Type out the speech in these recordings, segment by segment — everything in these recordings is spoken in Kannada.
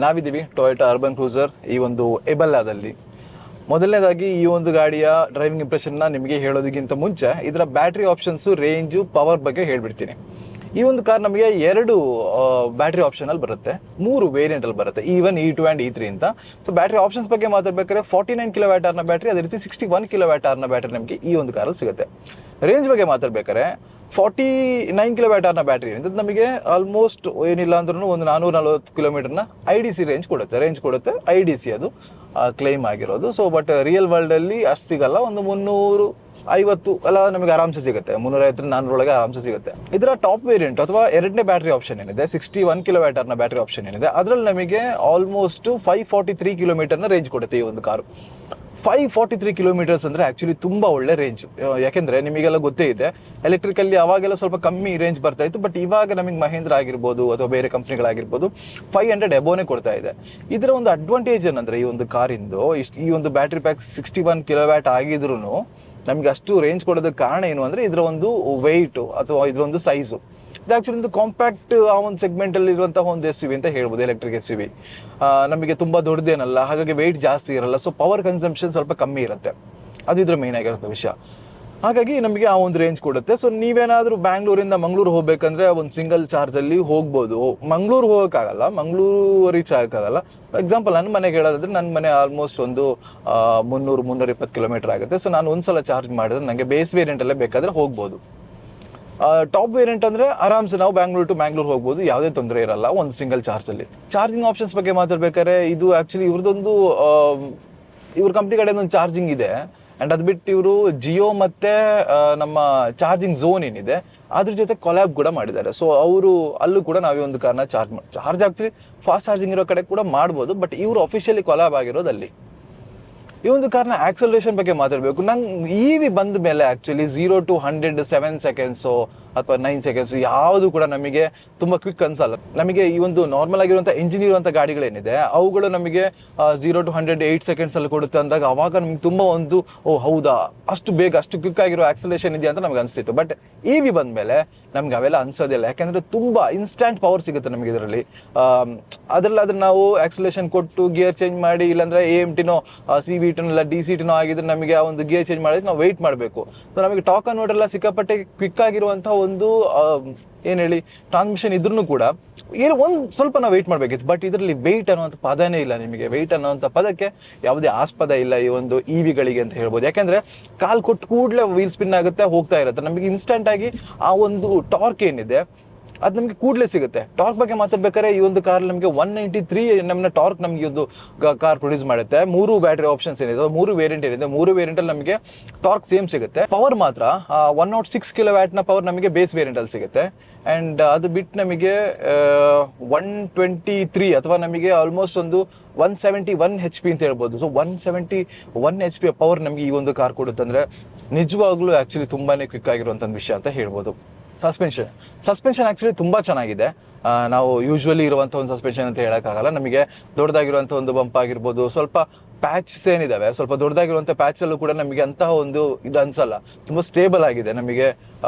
ನಾವಿದ್ದೀವಿ ಟೊಯೋಟಾ ಅರ್ಬನ್ ಕ್ರೂಸರ್ ಈ ಒಂದು ಎಬೆಲ್ಲಾದಲ್ಲಿ. ಮೊದಲನೇದಾಗಿ ಈ ಒಂದು ಗಾಡಿಯ ಡ್ರೈವಿಂಗ್ ಇಂಪ್ರೆಷನ್ನ ನಿಮಗೆ ಹೇಳೋದಕ್ಕಿಂತ ಮುಂಚೆ ಇದರ ಬ್ಯಾಟ್ರಿ ಆಪ್ಷನ್ಸು, ರೇಂಜು, ಪವರ್ ಬಗ್ಗೆ ಹೇಳ್ಬಿಡ್ತೀನಿ. ಈ ಒಂದು ಕಾರ್ ನಮಗೆ 2 ಬ್ಯಾಟ್ರಿ ಆಪ್ಷನಲ್ಲಿ ಬರುತ್ತೆ, 3 ವೇರಿಯಂಟಲ್ಲಿ ಬರುತ್ತೆ, E1, E2 ಆ್ಯಂಡ್ E3 ಅಂತ. ಸೊ ಬ್ಯಾಟ್ರಿ ಆಪ್ಷನ್ಸ್ ಬಗ್ಗೆ ಮಾತಾಡ್ಬೇಕಾದ್ರೆ 49 kWh ಬ್ಯಾಟ್ರಿ, ಅದೇ ರೀತಿ 61 kWh ಬ್ಯಾಟ್ರಿ ನಮಗೆ ಈ ಒಂದು ಕಾರಲ್ಲಿ ಸಿಗುತ್ತೆ. ರೇಂಜ್ ಬಗ್ಗೆ ಮಾತಾಡ್ಬೇಕಾದ್ರೆ 49 kWh ಬ್ಯಾಟ್ರಿ ಏನಿದೆ ನಮಗೆ ಆಲ್ಮೋಸ್ಟ್ ಏನಿಲ್ಲ ಅಂದ್ರೂ ಒಂದು 440 ಕಿಲೋಮೀಟರ್ನ IDC ರೇಂಜ್ ಕೊಡುತ್ತೆ. IDC ಅದು ಕ್ಲೈಮ್ ಆಗಿರೋದು. ಸೊ ಬಟ್ ರಿಯಲ್ ವರ್ಲ್ಡಲ್ಲಿ ಅಷ್ಟು ಸಿಗಲ್ಲ, ಒಂದು 350 ಎಲ್ಲ ನಮಗೆ ಆರಾಮ್ಸೆ ಸಿಗುತ್ತೆ, 350 400 ಆರಾಮ್ಸೆ ಸಿಗುತ್ತೆ. ಇದರ ಟಾಪ್ ವೇರಿಯಂಟ್ ಅಥವಾ ಎರಡನೇ ಬ್ಯಾಟ್ರಿ ಆಪ್ಷನ್ ಏನಿದೆ 61 kWh ಬ್ಯಾಟ್ರಿ ಆಪ್ಷನ್ ಏನಿದೆ ಅದರಲ್ಲಿ ನಮಗೆ ಆಲ್ಮೋಸ್ಟ್ 543 ಕಿಲೋಮೀಟರ್ನ ರೇಂಜ್ ಕೊಡುತ್ತೆ ಈ ಒಂದು ಕಾರು. 543 ಕಿಲೋಮೀಟರ್ಸ್ ಅಂದರೆ ಆ್ಯಕ್ಚುಲಿ ತುಂಬ ಒಳ್ಳೆ ರೇಂಜ್. ಯಾಕೆಂದರೆ ನಿಮಗೆಲ್ಲ ಗೊತ್ತೇ ಇದೆ, ಎಲೆಕ್ಟ್ರಿಕಲ್ಲಿ ಅವಾಗೆಲ್ಲ ಸ್ವಲ್ಪ ಕಮ್ಮಿ ರೇಂಜ್ ಬರ್ತಾ ಇತ್ತು, ಬಟ್ ಇವಾಗ ನಮಗೆ ಮಹೇಂದ್ರ ಆಗಿರ್ಬೋದು ಅಥವಾ ಬೇರೆ ಕಂಪ್ನಿಗಳಾಗಿರ್ಬೋದು 500 ಎಬೋನೇ ಕೊಡ್ತಾ ಇದೆ. ಇದರ ಒಂದು ಅಡ್ವಾಂಟೇಜ್ ಏನಂದರೆ ಈ ಒಂದು ಕಾರಿಂದು ಈ ಒಂದು ಬ್ಯಾಟ್ರಿ ಪ್ಯಾಕ್ 61 kW ಆಗಿದ್ರೂ ನಮಗೆ ಅಷ್ಟು ರೇಂಜ್ ಕೊಡೋದಕ್ಕೆ ಕಾರಣ ಏನು ಅಂದರೆ ಇದರ ಒಂದು ವೆಯ್ಟು ಅಥವಾ ಇದರ ಒಂದು ಸೈಜು. ಇದು ಆ್ಯಕ್ಚುಲಿ ಒಂದು ಕಾಂಪ್ಯಾಕ್ಟ್ ಆ ಒಂದು ಸೆಗ್ಮೆಂಟಲ್ಲಿ ಇರುವಂತಹ ಒಂದು SUV ಅಂತ ಹೇಳ್ಬೋದು, ಎಲೆಕ್ಟ್ರಿಕ್ SUV. ನಮಗೆ ತುಂಬ ದೊಡ್ಡದೇನಲ್ಲ, ಹಾಗಾಗಿ ವೆಯ್ಟ್ ಜಾಸ್ತಿ ಇರಲ್ಲ, ಸೊ ಪವರ್ ಕನ್ಸಂಪ್ಷನ್ ಸ್ವಲ್ಪ ಕಮ್ಮಿ ಇರುತ್ತೆ. ಅದು ಇದ್ರ ಮೇನ್ ಆಗಿರೋಂಥ ವಿಷಯ. ಹಾಗಾಗಿ ನಮಗೆ ಆ ಒಂದು ರೇಂಜ್ ಕೊಡುತ್ತೆ. ಸೊ ನೀವೇನಾದರೂ ಬ್ಯಾಂಗ್ಳೂರಿಂದ ಮಂಗಳೂರು ಹೋಗ್ಬೇಕಂದ್ರೆ ಒಂದು ಸಿಂಗಲ್ ಚಾರ್ಜಲ್ಲಿ ಹೋಗ್ಬೋದು. ಮಂಗಳೂರು ಹೋಗೋಕ್ಕಾಗಲ್ಲ, ಮಂಗಳೂರು ರೀಚ್ ಆಗೋಕ್ಕಾಗಲ್ಲ. ಎಕ್ಸಾಂಪಲ್ ನನ್ನ ಮನೆಗೆ ಹೇಳೋದಾದ್ರೆ, ನನ್ನ ಮನೆ ಆಲ್ಮೋಸ್ಟ್ ಒಂದು 300-320 ಕಿಲೋಮೀಟರ್ ಆಗುತ್ತೆ. ಸೊ ನಾನು ಒಂದ್ಸಲ ಚಾರ್ಜ್ ಮಾಡಿದ್ರೆ ನನಗೆ ಬೇಸ್ ವೇರಿಯಂಟಲ್ಲೇ ಬೇಕಾದರೆ ಹೋಗ್ಬೋದು. ಟಾಪ್ ವೇರಿಯಂಟ್ ಅಂದರೆ ಆರಾಮ್ಸೆ ನಾವು ಬ್ಯಾಂಗ್ಳೂರು ಟು ಮ್ಯಾಂಗ್ಳೂರು ಹೋಗ್ಬೋದು, ಯಾವುದೇ ತೊಂದರೆ ಇರಲ್ಲ ಒಂದು ಸಿಂಗಲ್ ಚಾರ್ಜಲ್ಲಿ. ಚಾರ್ಜಿಂಗ್ ಆಪ್ಷನ್ಸ್ ಬಗ್ಗೆ ಮಾತಾಡ್ಬೇಕಾದ್ರೆ ಇದು ಆ್ಯಕ್ಚುಲಿ ಇವ್ರ ಕಂಪ್ನಿ ಕಡೆಯಿಂದ ಒಂದು ಚಾರ್ಜಿಂಗ್ ಇದೆ. ಆ್ಯಂಡ್ ಅದು ಬಿಟ್ಟು ಇವರು ಜಿಯೋ ಮತ್ತು ನಮ್ಮ ಚಾರ್ಜಿಂಗ್ ಝೋನ್ ಏನಿದೆ ಅದ್ರ ಜೊತೆ ಕೊಲ್ಯಾಬ್ ಕೂಡ ಮಾಡಿದ್ದಾರೆ. ಸೊ ಅವರು ಅಲ್ಲೂ ಕೂಡ ನಾವು ಈ ಒಂದು ಕಾರ್ನ ಚಾರ್ಜ್ ಆ್ಯಕ್ಚುಲಿ ಫಾಸ್ಟ್ ಚಾರ್ಜಿಂಗ್ ಇರೋ ಕಡೆ ಕೂಡ ಮಾಡ್ಬೋದು, ಬಟ್ ಇವರು ಅಫಿಷಿಯಲಿ ಕೊಲ್ಯಾಬ್ ಆಗಿರೋದು ಅಲ್ಲಿ. ಈ ಒಂದು ಕಾರ್ನ ಆಕ್ಸಲರೇಷನ್ ಬಗ್ಗೆ ಮಾತಾಡಬೇಕು. ನಂಗೆ EV ಬಂದ ಮೇಲೆ ಆ್ಯಕ್ಚುಲಿ 0 to 100 7 ಸೆಕೆಂಡ್ಸು ಅಥವಾ 9 ಸೆಕೆಂಡ್ಸು ಯಾವುದು ಕೂಡ ನಮಗೆ ತುಂಬ ಕ್ವಿಕ್ ಅನ್ಸಲ್ಲ. ನಮಗೆ ಈ ಒಂದು ನಾರ್ಮಲ್ ಆಗಿರುವಂಥ ಇಂಜಿನ್ ಇರುವಂಥ ಗಾಡಿಗಳೇನಿದೆ ಅವುಗಳು ನಮಗೆ 0 to 100 8 ಸೆಕೆಂಡ್ಸಲ್ಲಿ ಕೊಡುತ್ತೆ ಅಂದಾಗ ಅವಾಗ ನಮಗೆ ತುಂಬ ಒಂದು ಹೌದಾ ಅಷ್ಟು ಬೇಗ ಅಷ್ಟು ಕ್ವಿಕ್ ಆಗಿರೋ ಆಕ್ಸಲೇಷನ್ ಇದೆಯಾ ಅಂತ ನಮ್ಗೆ ಅನಿಸ್ತಿತ್ತು. ಬಟ್ EV ಬಂದಮೇಲೆ ನಮ್ಗೆ ಅವೆಲ್ಲ ಅನ್ಸೋದಿಲ್ಲ, ಯಾಕೆಂದರೆ ತುಂಬ ಇನ್ಸ್ಟ್ಯಾಂಟ್ ಪವರ್ ಸಿಗುತ್ತೆ ನಮಗೆ ಇದರಲ್ಲಿ. ಅದನ್ನು ನಾವು ಆಕ್ಸಲೇಷನ್ ಕೊಟ್ಟು ಗಿಯರ್ ಚೇಂಜ್ ಮಾಡಿ, ಇಲ್ಲಾಂದರೆ AMTನೋ CVT ಇಲ್ಲ DCTನೋ ಆಗಿದ್ರೆ ನಮಗೆ ಆ ಒಂದು ಗಿಯರ್ ಚೇಂಜ್ ಮಾಡೋದಕ್ಕೆ ನಾವು ವೆಯ್ಟ್ ಮಾಡಬೇಕು. ಸೊ ನಮಗೆ ಟಾಕ್ ನೋಡ್ರೆಲ್ಲ ಸಿಕ್ಕಾಪಟ್ಟೆ ಕ್ವಿಕ್ ಆಗಿರುವಂಥ ಒಂದು ಏನು ಹೇಳಿ ಟ್ರಾನ್ಸ್ಮಿಷನ್ ಇದ್ರೂ ಕೂಡ ಒಂದು ಸ್ವಲ್ಪ ನಾವು ವೆಯ್ಟ್ ಮಾಡಬೇಕಿತ್ತು. ಬಟ್ ಇದರಲ್ಲಿ ವೆಯ್ಟ್ ಅನ್ನೋಂಥ ಪದನೇ ಇಲ್ಲ. ನಿಮಗೆ ವೆಯ್ಟ್ ಅನ್ನೋಂಥ ಪದಕ್ಕೆ ಯಾವುದೇ ಆಸ್ಪದ ಇಲ್ಲ ಈ ಒಂದು EVಗಳಿಗೆ ಅಂತ ಹೇಳ್ಬೋದು. ಯಾಕೆಂದರೆ ಕಾಲು ಕೊಟ್ಟು ಕೂಡಲೇ ವೀಲ್ ಸ್ಪಿನ್ ಆಗುತ್ತೆ, ಹೋಗ್ತಾ ಇರುತ್ತೆ. ನಮಗೆ ಇನ್ಸ್ಟೆಂಟಾಗಿ ಆ ಒಂದು ಟಾರ್ಕ್ ಏನಿದೆ ಅದು ನಮಗೆ ಕೂಡಲೇ ಸಿಗುತ್ತೆ. ಟಾರ್ಕ್ ಬಗ್ಗೆ ಮಾತಾಡ್ಬೇಕಾದ್ರೆ ಈ ಒಂದು ಕಾರ್ ನಮಗೆ 193 ನಮ್ಮನ್ನ ಟಾರ್ಕ್ ನಮಗೆ ಒಂದು ಕಾರ್ ಪ್ರೊಡ್ಯೂಸ್ ಮಾಡುತ್ತೆ. 3 ಬ್ಯಾಟ್ರಿ ಆಪ್ಷನ್ಸ್ ಏನಿದೆ, 3 ವೇರಿಯಂಟ್ ಏನಿದೆ, 3 ವೇರಿಯಂಟಲ್ಲಿ ನಮಗೆ ಟಾರ್ಕ್ ಸೇಮ್ ಸಿಗುತ್ತೆ. ಪವರ್ ಮಾತ್ರ 106 kW ಪವರ್ ನಮಗೆ ಬೇಸ್ ವೇರಿಯಂಟಲ್ಲಿ ಸಿಗುತ್ತೆ. ಆ್ಯಂಡ್ ಅದು ಬಿಟ್ಟು ನಮಗೆ 123 ಅಥವಾ ನಮಗೆ ಆಲ್ಮೋಸ್ಟ್ ಒಂದು 171 HP ಅಂತ ಹೇಳ್ಬೋದು. ಸೊ 171 HP ಪವರ್ ನಮಗೆ ಈ ಒಂದು ಕಾರ್ ಕೊಡುತ್ತೆ ಅಂದರೆ ನಿಜವಾಗ್ಲೂ ಆ್ಯಕ್ಚುಲಿ ತುಂಬಾ ಕ್ವಿಕ್ ಆಗಿರುವಂಥ ವಿಷಯ ಅಂತ ಹೇಳ್ಬೋದು. ಸಸ್ಪೆನ್ಷನ್ ಆ್ಯಕ್ಚುಲಿ ತುಂಬ ಚೆನ್ನಾಗಿದೆ. ನಾವು ಯೂಶ್ವಲಿ ಇರುವಂಥ ಒಂದು ಸಸ್ಪೆನ್ಷನ್ ಅಂತ ಹೇಳೋಕ್ಕಾಗಲ್ಲ. ನಮಗೆ ದೊಡ್ಡದಾಗಿರುವಂಥ ಒಂದು ಬಂಪ್ ಆಗಿರ್ಬೋದು, ಸ್ವಲ್ಪ ಪ್ಯಾಚಸ್ ಏನಿದ್ದಾವೆ, ಸ್ವಲ್ಪ ದೊಡ್ಡದಾಗಿರುವಂಥ ಪ್ಯಾಚಲ್ಲೂ ಕೂಡ ನಮಗೆ ಅಂತಹ ಒಂದು ಇದು ಅನಿಸಲ್ಲ, ತುಂಬ ಸ್ಟೇಬಲ್ ಆಗಿದೆ. ನಮಗೆ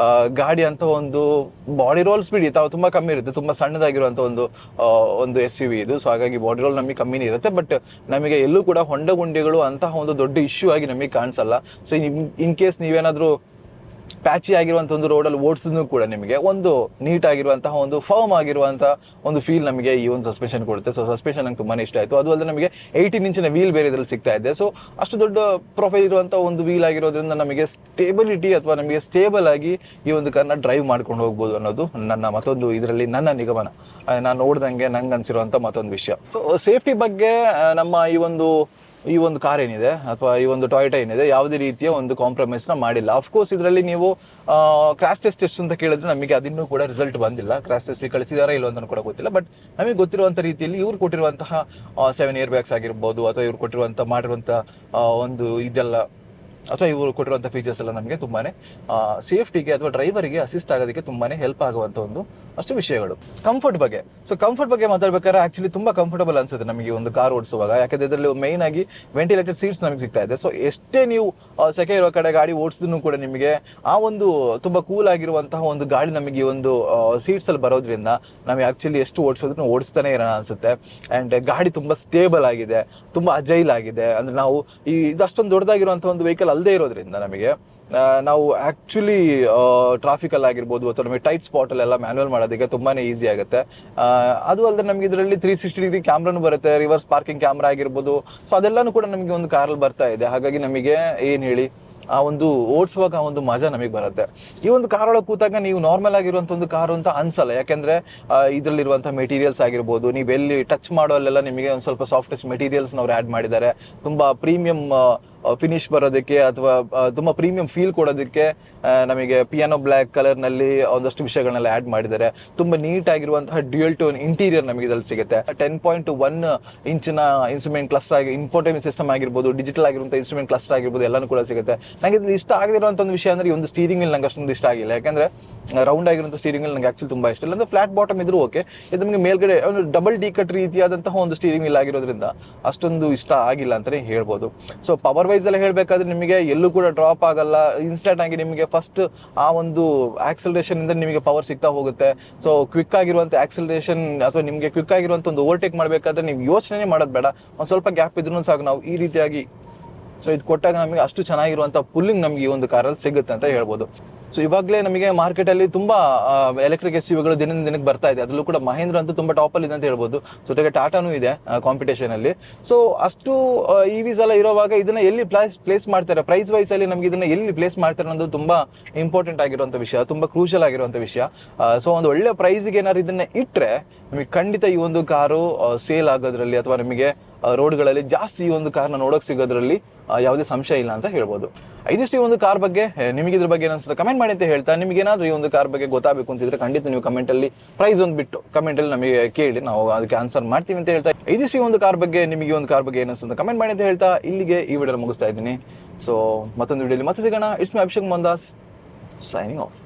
ಗಾಡಿ ಅಂತ ಒಂದು ಬಾಡಿ ರೋಲ್ ಸ್ಪೀಡ್ ತುಂಬ ಕಮ್ಮಿ ಇರುತ್ತೆ, ತುಂಬ ಸಣ್ಣದಾಗಿರುವಂಥ ಒಂದು SUV ಇದು. ಸೊ ಹಾಗಾಗಿ ಬಾಡಿ ರೋಲ್ ನಮಗೆ ಕಮ್ಮಿನೇ ಇರುತ್ತೆ. ಬಟ್ ನಮಗೆ ಎಲ್ಲೂ ಕೂಡ ಹೊಂಡ ಗುಂಡಿಗಳು ಅಂತಹ ಒಂದು ದೊಡ್ಡ ಇಶ್ಯೂ ಆಗಿ ನಮಗೆ ಕಾಣಿಸಲ್ಲ. ಸೊ ಇನ್ ಕೇಸ್ ನೀವೇನಾದರೂ ಪ್ಯಾಚಿ ಆಗಿರುವಂಥ ಒಂದು ರೋಡಲ್ಲಿ ಓಡಿಸಿದ್ರೂ ಕೂಡ ನಿಮಗೆ ಒಂದು ನೀಟ್ ಆಗಿರುವಂತಹ ಒಂದು ಫರ್ಮ್ ಆಗಿರುವಂಥ ಒಂದು ಫೀಲ್ ನಮಗೆ ಈ ಒಂದು ಸಸ್ಪೆನ್ಷನ್ ಕೊಡುತ್ತೆ. ಸೊ ಸಸ್ಪೆನ್ಷನ್ ನಂಗೆ ತುಂಬಾ ಇಷ್ಟ ಆಯಿತು. ಅದು ಅಲ್ಲದೆ ನಮಗೆ 18 ಇಂಚಿನ ವೀಲ್ ಬೇರೆ ಇದರಲ್ಲಿ ಸಿಗ್ತಾ ಇದೆ. ಸೊ ಅಷ್ಟು ದೊಡ್ಡ ಪ್ರೊಫೈಲ್ ಇರುವಂಥ ಒಂದು ವೀಲ್ ಆಗಿರೋದ್ರಿಂದ ನಮಗೆ ಸ್ಟೇಬಿಲಿಟಿ ಅಥವಾ ನಮಗೆ ಸ್ಟೇಬಲ್ ಆಗಿ ಈ ಒಂದು ಕಾರ್ನ ಡ್ರೈವ್ ಮಾಡ್ಕೊಂಡು ಹೋಗ್ಬೋದು ಅನ್ನೋದು ನನ್ನ ಮತ್ತೊಂದು ಇದರಲ್ಲಿ ನನ್ನ ನಿಗಮನ. ನಾನು ನೋಡ್ದಂಗೆ ನಂಗೆ ಅನಿಸಿರುವಂಥ ಮತ್ತೊಂದು ವಿಷಯ. ಸೊ ಸೇಫ್ಟಿ ಬಗ್ಗೆ ನಮ್ಮ ಈ ಒಂದು ಕಾರ್ ಏನಿದೆ ಅಥವಾ ಈ ಒಂದು ಟೊಯೋಟಾ ಏನಿದೆ ಯಾವುದೇ ರೀತಿಯ ಒಂದು ಕಾಂಪ್ರಮೈಸ್ನ ಮಾಡಿಲ್ಲ. ಅಫ್ಕೋರ್ಸ್ ಇದರಲ್ಲಿ ನೀವು ಕ್ರ್ಯಾಶ್ ಟೆಸ್ಟ್ ಎಷ್ಟು ಅಂತ ಕೇಳಿದ್ರೆ ನಮಗೆ ಅದಿನ್ನೂ ಕೂಡ ರಿಸಲ್ಟ್ ಬಂದಿಲ್ಲ. ಕ್ರ್ಯಾಶ್ ಟೆಸ್ಟ್ ಕಳಿಸಿದಾರಾ ಇಲ್ಲ ಅಂತ ಕೂಡ ಗೊತ್ತಿಲ್ಲ. ಬಟ್ ನಮಗೆ ಗೊತ್ತಿರುವಂಥ ರೀತಿಯಲ್ಲಿ ಇವ್ರು ಕೊಟ್ಟಿರುವಂತಹ 7 ಏರ್ ಬ್ಯಾಗ್ಸ್ ಆಗಿರ್ಬೋದು ಅಥವಾ ಇವ್ರು ಮಾಡಿರುವಂಥ ಒಂದು ಇದೆಲ್ಲ ಅಥವಾ ಇವರು ಕೊಟ್ಟಿರುವಂಥ ಫೀಚರ್ಸ್ ಎಲ್ಲ ನಮಗೆ ತುಂಬಾನೇ ಸೇಫ್ಟಿಗೆ ಅಥವಾ ಡ್ರೈವರಿಗೆ ಅಸಿಸ್ಟ್ ಆಗೋದಕ್ಕೆ ತುಂಬಾನೇ ಹೆಲ್ಪ್ ಆಗುವಂಥ ಅಷ್ಟು ವಿಷಯಗಳು. ಕಂಫರ್ಟ್ ಬಗ್ಗೆ, ಸೊ ಕಂಫರ್ಟ್ ಬಗ್ಗೆ ಮಾತಾಡ್ಬೇಕಾದ್ರೆ ಆಕ್ಚುಲಿ ತುಂಬಾ ಕಂಫರ್ಟಬಲ್ ಅನ್ಸುತ್ತೆ ನಮಗೆ ಒಂದು ಕಾರ್ ಓಡಿಸುವಾಗ. ಯಾಕಂದ್ರೆ ಇದರಲ್ಲಿ ಮೈನ್ ಆಗಿ ವೆಂಟಿಲೇಟೆಡ್ ಸೀಟ್ಸ್ ನಮಗೆ ಸಿಗ್ತಾ ಇದೆ. ಸೊ ಎಷ್ಟೇ ನೀವು ಸೆಕೆ ಇರೋ ಕಡೆ ಗಾಡಿ ಓಡಿಸಿದ್ರು ಕೂಡ ನಿಮಗೆ ಆ ಒಂದು ತುಂಬಾ ಕೂಲ್ ಆಗಿರುವಂತಹ ಒಂದು ಗಾಳಿ ನಮಗೆ ಈ ಒಂದು ಸೀಟ್ಸ್ ಅಲ್ಲಿ ಬರೋದ್ರಿಂದ ನಮಗೆ ಆಕ್ಚುಲಿ ಎಷ್ಟು ಓಡಿಸೋದ್ರೂ ಓಡಿಸ್ತಾನೆ ಇರೋಣ ಅನ್ಸುತ್ತೆ. ಅಂಡ್ ಗಾಡಿ ತುಂಬಾ ಸ್ಟೇಬಲ್ ಆಗಿದೆ, ತುಂಬಾ ಅಜೈಲ್ ಆಗಿದೆ. ಅಂದ್ರೆ ನಾವು ಇದು ಅಷ್ಟೊಂದು ದೊಡ್ಡದಾಗಿರುವಂತಹ ಒಂದು ವೆಹಿಕಲ್ ಅಲ್ಲದೆ ಇರೋದ್ರಿಂದ ನಮಗೆ ನಾವು ಆಕ್ಚುಲಿ ಟ್ರಾಫಿಕಲ್ಲಿ ಆಗಿರ್ಬೋದು ಅಥವಾ ನಮಗೆ ಟೈಟ್ ಸ್ಪಾಟಲ್ಲೆಲ್ಲ ಮ್ಯಾನ್ಯುವಲ್ ಮಾಡೋದಕ್ಕೆ ತುಂಬಾನೇ ಈಸಿ ಆಗುತ್ತೆ. ಅದು ಅಲ್ಲದೆ ನಮಗೆ ಇದರಲ್ಲಿ 360 ಡಿಗ್ರಿ ಕ್ಯಾಮ್ರಾನು ಬರುತ್ತೆ, ರಿವರ್ಸ್ ಪಾರ್ಕಿಂಗ್ ಕ್ಯಾಮ್ರಾ ಆಗಿರ್ಬೋದು. ಸೊ ಅದೆಲ್ಲಾನು ಕೂಡ ನಮಗೆ ಒಂದು ಕಾರಲ್ಲಿ ಬರ್ತಾ ಇದೆ. ಹಾಗಾಗಿ ನಮಗೆ ಏನು ಹೇಳಿ ಆ ಒಂದು ಓಡಿಸುವಾಗ ಆ ಒಂದು ಮಜಾ ನಮಗೆ ಬರುತ್ತೆ. ಈ ಒಂದು ಕಾರ್ ಒಳಗೆ ಕೂತಾಗ ನೀವು ನಾರ್ಮಲ್ ಆಗಿರುವಂಥ ಒಂದು ಕಾರು ಅಂತ ಅನ್ಸಲ್ಲ. ಯಾಕೆಂದ್ರೆ ಇದರಲ್ಲಿರುವಂಥ ಮೆಟೀರಿಯಲ್ಸ್ ಆಗಿರ್ಬೋದು, ನೀವು ಎಲ್ಲಿ ಟಚ್ ಮಾಡೋಲ್ಲೆಲ್ಲ ನಿಮಗೆ ಒಂದು ಸ್ವಲ್ಪ ಸಾಫ್ಟೆಸ್ಟ್ ಮೆಟೀರಿಯಲ್ಸ್ ಅವ್ರು ಆ್ಯಡ್ ಮಾಡಿದ್ದಾರೆ. ತುಂಬಾ ಪ್ರೀಮಿಯಂ ಫಿನಿಶ್ ಬರೋದಕ್ಕೆ ಅಥವಾ ತುಂಬಾ ಪ್ರೀಮಿಯಂ ಫೀಲ್ ಕೊಡೋದಕ್ಕೆ ನಮಗೆ ಪಿಯಾನೋ ಬ್ಲ್ಯಾಕ್ ಕಲರ್ ನಲ್ಲಿ ಒಂದಷ್ಟು ವಿಷಯಗಳನ್ನೆಲ್ಲ ಆ್ಯಡ್ ಮಾಡಿದ್ದಾರೆ. ತುಂಬಾ ನೀಟ್ ಆಗಿರುವಂತಹ ಡ್ಯೂಯಲ್ ಟೋನ್ ಇಂಟೀರಿಯರ್ ನಮಗೆ ಇದ್ರಲ್ಲಿ ಸಿಗುತ್ತೆ. 10.1 ಇಂಚಿನ ಇನ್ಸ್ಟ್ರೂಮೆಂಟ್ ಕ್ಲಸ್ಟರ್ ಆಗಿ ಇನ್ಫೋಟೈನ್ಮೆಂಟ್ ಸಿಸ್ಟಮ್ ಆಗಿರ್ಬೋದು, ಡಿಜಿಟಲ್ ಆಗಿರುವಂಥ ಇನ್ಸ್ಟ್ರೂಮೆಂಟ್ ಕ್ಲಸ್ಟರ್ ಆಗಿರ್ಬೋದು ಎಲ್ಲಾನು ಕೂಡ ಸಿಗುತ್ತೆ. ನನಗೆ ಇದು ಇಷ್ಟ ಆಗದಿರುವಂಥ ಒಂದು ವಿಷಯ ಅಂದ್ರೆ ಈ ಒಂದು ಸ್ಟೀರಿಂಗ್ ವೀಲ್ ನಂಗೆ ಅಷ್ಟೊಂದು ಇಷ್ಟ ಆಗಿಲ್ಲ. ಯಾಕಂದ್ರೆ ರೌಂಡ್ ಆಗಿರುವಂಥ ಸ್ಟೀರಿಂಗ್ ವೀಲ್ ನಂಗೆ ಆಕ್ಚುಲಿ ತುಂಬಾ ಇಷ್ಟ ಇಲ್ಲ. ಅಂದ್ರೆ ಫ್ಲಾಟ್ ಬಾಟಮ್ ಇದ್ರೂ ಓಕೆ, ಇದು ನಮಗೆ ಮೇಲ್ಗಡೆ ಒಂದು ಡಬಲ್ ಡಿ ಕಟ್ ರೀತಿಯಾದಂತಹ ಒಂದು ಸ್ಟೀರಿಂಗ್ ವೀಲ್ ಆಗಿರೋದ್ರಿಂದ ಅಷ್ಟೊಂದು ಇಷ್ಟ ಆಗಿಲ್ಲ ಅಂತಾನೆ ಹೇಳ್ಬೋದು. ಸೊ ಪವರ್ ವೈಸ್ ಎಲ್ಲ ಹೇಳ್ಬೇಕಾದ್ರೆ ನಿಮಗೆ ಎಲ್ಲೂ ಕೂಡ ಡ್ರಾಪ್ ಆಗಲ್ಲ. ಇನ್ಸ್ಟೆಂಟ್ ಆಗಿ ನಿಮಗೆ ಫಸ್ಟ್ ಆ ಒಂದು ಆಕ್ಸಲರೇಷನ್ ಇಂದ ನಿಮಗೆ ಪವರ್ ಸಿಗ್ತಾ ಹೋಗುತ್ತೆ. ಸೊ ಕ್ವಿಕ್ ಆಗಿರುವಂತ ಆಕ್ಸಲರೇಷನ್ ಅಥವಾ ನಿಮಗೆ ಕ್ವಿಕ್ ಆಗಿರುವಂತ ಒಂದು ಓವರ್ಟೇಕ್ ಮಾಡಬೇಕಾದ್ರೆ ನೀವು ಯೋಚನೆ ಮಾಡೋದು ಬೇಡ, ಒಂದು ಸ್ವಲ್ಪ ಗ್ಯಾಪ್ ಇದ್ರೂ ಸಾಕು, ನಾವು ಈ ರೀತಿಯಾಗಿ ಸೊ ಇದು ಕೊಟ್ಟಾಗ ನಮಗೆ ಅಷ್ಟು ಚೆನ್ನಾಗಿರುವಂಥ ಪುಲ್ಲಿಂಗ್ ನಮಗೆ ಈ ಒಂದು ಕಾರಲ್ಲಿ ಸಿಗುತ್ತೆ ಅಂತ ಹೇಳ್ಬೋದು. ಸೊ ಇವಾಗಲೇ ನಮಗೆ ಮಾರ್ಕೆಟಲ್ಲಿ ತುಂಬಾ ಎಲೆಕ್ಟ್ರಿಕ್ ಎಸ್ ಯುಗಳು ದಿನದಿಂದ ದಿನಕ್ಕೆ ಬರ್ತಾ ಇದೆ. ಅದರಲ್ಲೂ ಕೂಡ ಮಹೇಂದ್ರ ಅಂತೂ ತುಂಬಾ ಟಾಪಲ್ಲಿ ಇದೆ ಅಂತ ಹೇಳ್ಬೋದು. ಜೊತೆಗೆ ಟಾಟಾನೂ ಇದೆ ಕಾಂಪಿಟೇಷನ್ ಅಲ್ಲಿ. ಸೊ ಅಷ್ಟು ಇವಿಸ್ ಎಲ್ಲ ಇರೋವಾಗ ಇದನ್ನ ಎಲ್ಲಿ ಪ್ಲೇಸ್ ಮಾಡ್ತಾರೆ, ಪ್ರೈಸ್ ವೈಸ್ ಅಲ್ಲಿ ನಮ್ಗೆ ಇದನ್ನ ಎಲ್ಲಿ ಪ್ಲೇಸ್ ಮಾಡ್ತಾರೆ ಅನ್ನೋದು ತುಂಬಾ ಇಂಪಾರ್ಟೆಂಟ್ ಆಗಿರುವಂಥ ವಿಷಯ, ತುಂಬಾ ಕ್ರೂಷಲ್ ಆಗಿರುವಂಥ ವಿಷಯ. ಸೊ ಒಂದು ಒಳ್ಳೆ ಪ್ರೈಸ್ಗೆ ಏನಾದ್ರು ಇದನ್ನ ಇಟ್ಟರೆ ನಮಗೆ ಖಂಡಿತ ಈ ಒಂದು ಕಾರು ಸೇಲ್ ಆಗೋದ್ರಲ್ಲಿ ಅಥವಾ ನಮಗೆ ರೋಡ್ಗಳಲ್ಲಿ ಜಾಸ್ತಿ ಈ ಒಂದು ಕಾರ್ನ ನೋಡೋಕೆ ಸಿಗೋದ್ರಲ್ಲಿ ಯಾವುದೇ ಸಂಶಯ ಇಲ್ಲ ಅಂತ ಹೇಳ್ಬೋದು. ಇದಿಷ್ಟು ಈ ಒಂದು ಕಾರ್ ಬಗ್ಗೆ. ನಿಮಗೆ ಇದ್ರ ಬಗ್ಗೆ ಏನಿಸುತ್ತೆ ಕಮೆಂಟ್ ಮಾಡಿ ಅಂತ ಹೇಳ್ತಾ, ನಿಮಗೆ ಏನಾದರೂ ಈ ಒಂದು ಕಾರ್ ಬಗ್ಗೆ ಗೊತ್ತಾಗಬೇಕು ಅಂತಿದ್ರೆ ಖಂಡಿತ ನೀವು ಕಮೆಂಟ್ ಅಲ್ಲಿ ಪ್ರೈಸ್ ಒಂದು ಬಿಟ್ಟು ಕಮೆಂಟ್ ಅಲ್ಲಿ ನಮಗೆ ಕೇಳಿ, ನಾವು ಅದಕ್ಕೆ ಆನ್ಸರ್ ಮಾಡ್ತೀವಿ ಅಂತ ಹೇಳ್ತಾ, ಇದಿಷ್ಟು ಈ ಒಂದು ಕಾರ್ ಬಗ್ಗೆ. ನಿಮಗೆ ಈ ಒಂದು ಕಾರ್ ಬಗ್ಗೆ ಏನಿಸುತ್ತೆ ಕಮೆಂಟ್ ಮಾಡಿ ಅಂತ ಹೇಳ್ತಾ ಇಲ್ಲಿಗೆ ಈ ವಿಡಿಯೋ ಮುಗಿಸ್ತಾ ಇದ್ದೀನಿ. ಸೊ ಮತ್ತೊಂದು ವಿಡಿಯೋಲಿ ಮತ್ತೆ ಸಿಗೋಣ. It's my Abhishek Mondas signing of.